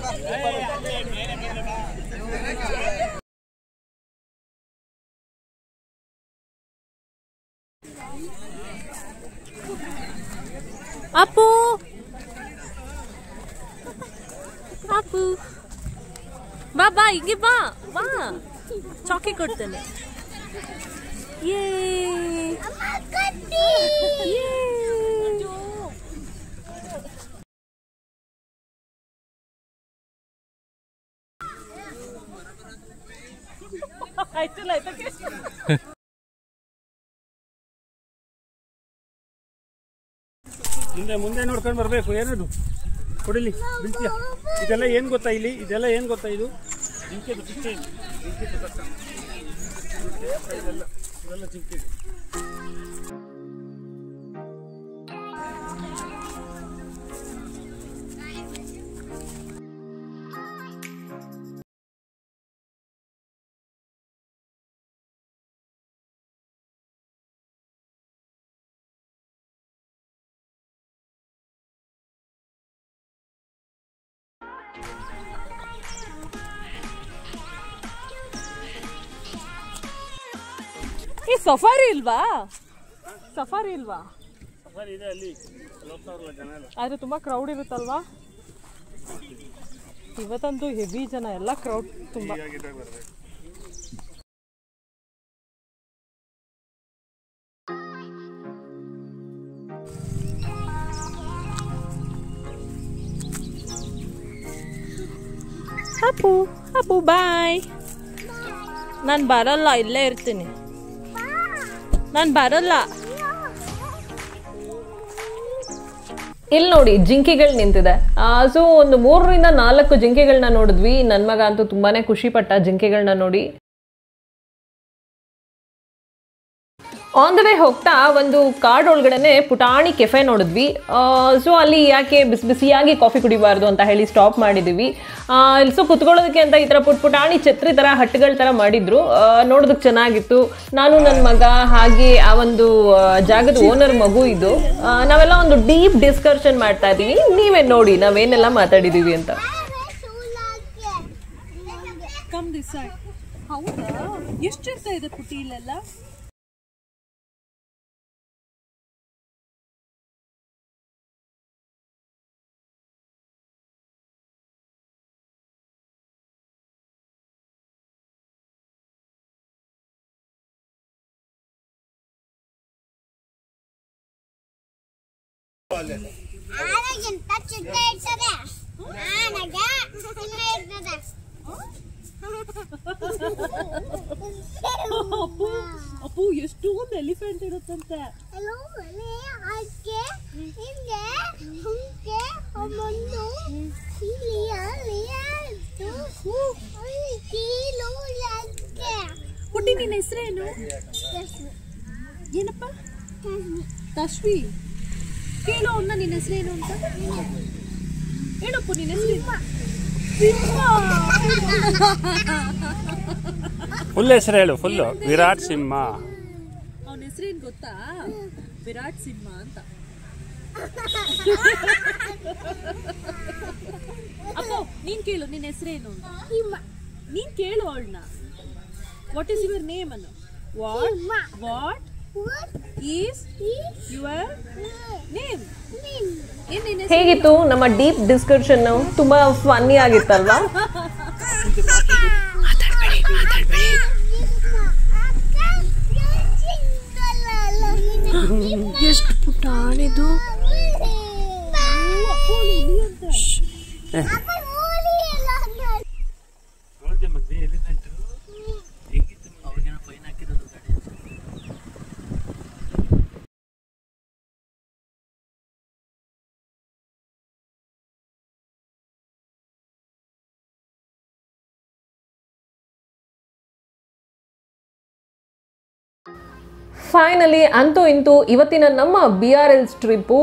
Speaker 3: ಅಪ್ಪು ಅಪ್ಪು ಬಾ ಬಾ, ಹಿಂಗೆ ಬಾ ಬಾ, ಚಾಕಿ ಕೊಡ್ತೇನೆ. ಆಯ್ತಲ್ಲ ಆಯ್ತಕ್ಕೆ
Speaker 2: ಮುಂದೆ ನೋಡ್ಕೊಂಡು ಬರಬೇಕು. ಏನದು ಕೊಡಿಲಿ ಬಿಡ್ತೀಯ? ಇದೆಲ್ಲ ಏನು ಗೊತ್ತಾ, ಇಲ್ಲಿ ಇದೆಲ್ಲ ಏನು ಗೊತ್ತಾ, ಇದು ಜಿಂಕೆದು ಚಿಂತೆ, ಇದೆಲ್ಲ ಚಿಂತೆ.
Speaker 3: ಈ ಸಫಾರಿ ಇಲ್ವಾ? ಸಫಾರಿ ಇಲ್ವಾ?
Speaker 2: ಸಫಾರಿ ಇದೆ ಅಲ್ಲಿ,
Speaker 3: ಆದ್ರೆ ತುಂಬಾ ಕ್ರೌಡ್ ಇರುತ್ತಲ್ವಾ? ಇವತ್ತಂತೂ ಹೆವಿ ಜನ, ಎಲ್ಲ ಕ್ರೌಡ್ ತುಂಬಾ. ಅಪ್ಪು ಅಪ್ಪು ಬಾಯ್. ನಾನು ಬರಲ್ಲ, ಇಲ್ಲೇ ಇರ್ತೀನಿ. ನಾನು ಬರಲ್ಲ.
Speaker 1: ಇಲ್ಲಿ ನೋಡಿ ಜಿಂಕೆಗಳು ನಿಂತಿದೆ. ಸೊ ಒಂದು 3 ರಿಂದ 4 ಜಿಂಕೆಗಳನ್ನ ನೋಡಿದ್ವಿ. ನನ್ನ ಮಗ ಅಂತೂ ತುಂಬಾನೇ ಖುಷಿ ಪಟ್ಟ ಜಿಂಕೆಗಳನ್ನ ನೋಡಿ. ಆನ್ ದ ವೇ ಹೋಗ್ತಾ ಒಂದು ಕಾರ್ಡ್ ಒಳಗಡೆ ಪುಟಾಣಿ ಕೆಫೆ ನೋಡಿದ್ವಿ. ಸೊ ಅಲ್ಲಿ ಯಾಕೆ ಬಿಸಿಯಾಗಿ ಕಾಫಿ ಕುಡಿಬಾರ್ದು ಅಂತ ಹೇಳಿ ಸ್ಟಾಪ್ ಮಾಡಿದ್ವಿ. ಸೊ ಕುತ್ಕೊಳ್ಳೋದಕ್ಕೆ ಅಂತ ಈ ಥರ ಪುಟಾಣಿ ಛತ್ರಿ ಥರ ಹಟ್ಗಳ ಥರ ಮಾಡಿದ್ರು. ನೋಡೋದಕ್ಕೆ ಚೆನ್ನಾಗಿತ್ತು. ನಾನು ನನ್ನ ಮಗ ಹಾಗೆ ಆ ಒಂದು ಜಾಗದ ಓನರ್ ಮಗು ಇದು ನಾವೆಲ್ಲ ಒಂದು ಡೀಪ್ ಡಿಸ್ಕಷನ್ ಮಾಡ್ತಾ ಇದ್ದೀವಿ. ನೀವೇ ನೋಡಿ ನಾವೇನೆಲ್ಲ ಮಾತಾಡಿದ್ದೀವಿ ಅಂತ.
Speaker 3: ಹೌದಾ, ಎಷ್ಟಿರ್ತಾ ಇದೆ ಪುಟಿ ಇಲ್ಲೆಲ್ಲ? ಅಪ್ಪು ಎಷ್ಟೊಂದು ಎಲಿಫೆಂಟ್ ಇರುತ್ತಂತೆ. ಪುಟ್ಟಿ, ನಿನ್ನ ಹೆಸರೇನು? ಏನಪ್ಪ? ತಶ್ವಿ. ಕೇಳು ಅನ್ನ, ನಿನ್ನ ಹೆಸರೇನು ಅಂತ ಹೇಳಪ್ಪು. ನಿನ್ನ ಹೆಸರು
Speaker 2: ಫುಲ್ ಹೆಸರು ಹೇಳು. ಫುಲ್ಲು ವಿರಾಟ್ ಸಿಂಹ.
Speaker 3: ಅವನ ಹೆಸರೇನು ಗೊತ್ತಾ? ವಿರಾಟ್ ಸಿಂಹ ಅಂತ. ಅಪ್ಪ ನೀನ್ ಕೇಳು, ನಿನ್ನ ಹೆಸರೇನು ಅಂತ. ನೀನ್ ಕೇಳು ಅವಳನ್ನ. ವಾಟ್ ಈಸ್ ಯುವರ್ ನೇಮ್ ಅನ್ನು? What is your name?
Speaker 1: ಹೇಗಿತ್ತು ನಮ್ಮ ಡೀಪ್ ಡಿಸ್ಕಷನ್? ತುಂಬಾ ಫನ್ನಿ ಆಗಿತ್ತಲ್ವಾ?
Speaker 3: ಎಷ್ಟು ಪುಟಾಣಿದು.
Speaker 1: ಫೈನಲಿ ಅಂತೂ ಇಂತೂ ಇವತ್ತಿನ ನಮ್ಮ BRL ಟ್ರಿಪ್ಪು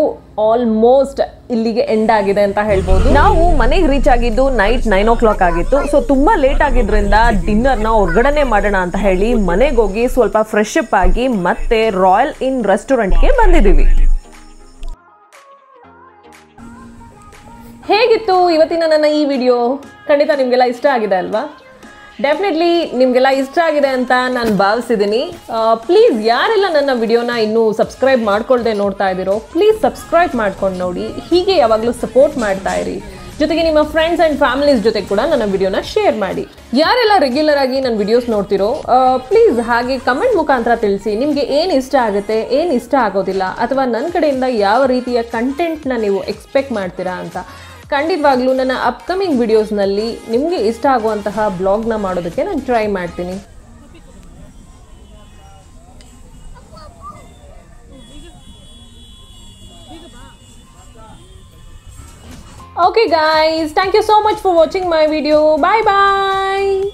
Speaker 1: ಆಲ್ಮೋಸ್ಟ್ ಇಲ್ಲಿಗೆ ಎಂಡ್ ಆಗಿದೆ ಅಂತ ಹೇಳ್ಬೋದು. ನಾವು ಮನೆಗೆ ರೀಚ್ ಆಗಿದ್ದು ನೈಟ್ 9 o'clock ಆಗಿತ್ತು. ಸೊ ತುಂಬಾ ಲೇಟ್ ಆಗಿದ್ರಿಂದ ಡಿನ್ನರ್ನ ಹೊರಗಡೆನೆ ಮಾಡೋಣ ಅಂತ ಹೇಳಿ ಮನೆಗೆ ಹೋಗಿ ಸ್ವಲ್ಪ ಫ್ರೆಶ್ ಅಪ್ ಆಗಿ ಮತ್ತೆ ರಾಯಲ್ ಇನ್ ರೆಸ್ಟೋರೆಂಟ್ಗೆ ಬಂದಿದ್ದೀವಿ. ಹೇಗಿತ್ತು ಇವತ್ತಿನ ನನ್ನ ಈ ವಿಡಿಯೋ? ಖಂಡಿತ ನಿಮಗೆಲ್ಲ ಇಷ್ಟ ಆಗಿದೆ ಅಲ್ವಾ? ಡೆಫಿನೆಟ್ಲಿ ನಿಮಗೆಲ್ಲ ಇಷ್ಟ ಆಗಿದೆ ಅಂತ ನಾನು ಭಾವಿಸಿದ್ದೀನಿ. ಪ್ಲೀಸ್ ಯಾರೆಲ್ಲ ನನ್ನ ವಿಡಿಯೋನ ಇನ್ನೂ ಸಬ್ಸ್ಕ್ರೈಬ್ ಮಾಡ್ಕೊಳ್ದೆ ನೋಡ್ತಾ ಇದ್ದೀರೋ ಪ್ಲೀಸ್ ಸಬ್ಸ್ಕ್ರೈಬ್ ಮಾಡ್ಕೊಂಡು ನೋಡಿ. ಹೀಗೆ ಯಾವಾಗಲೂ ಸಪೋರ್ಟ್ ಮಾಡ್ತಾ ಇರಿ. ಜೊತೆಗೆ ನಿಮ್ಮ ಫ್ರೆಂಡ್ಸ್ ಆ್ಯಂಡ್ ಫ್ಯಾಮಿಲೀಸ್ ಜೊತೆ ಕೂಡ ನನ್ನ ವಿಡಿಯೋನ ಶೇರ್ ಮಾಡಿ. ಯಾರೆಲ್ಲ ರೆಗ್ಯುಲರ್ ಆಗಿ ನನ್ನ ವಿಡಿಯೋಸ್ ನೋಡ್ತಿರೋ ಪ್ಲೀಸ್ ಹಾಗೆ ಕಮೆಂಟ್ ಮುಖಾಂತರ ತಿಳಿಸಿ ನಿಮಗೆ ಏನು ಇಷ್ಟ ಆಗುತ್ತೆ, ಏನು ಇಷ್ಟ ಆಗೋದಿಲ್ಲ, ಅಥವಾ ನನ್ನ ಕಡೆಯಿಂದ ಯಾವ ರೀತಿಯ ಕಂಟೆಂಟ್ನ ನೀವು ಎಕ್ಸ್ಪೆಕ್ಟ್ ಮಾಡ್ತೀರಾ ಅಂತ. ಖಂಡಿತವಾಗ್ಲೂ ನನ್ನ ಅಪ್ಕಮಿಂಗ್ ವಿಡಿಯೋಸ್ನಲ್ಲಿ ನಿಮಗೆ ಇಷ್ಟ ಆಗುವಂತಹ ಬ್ಲಾಗ್ನ ಮಾಡೋದಕ್ಕೆ ನಾನು ಟ್ರೈ ಮಾಡ್ತೀನಿ. Okay guys, thank you so much for watching my video. Bye bye.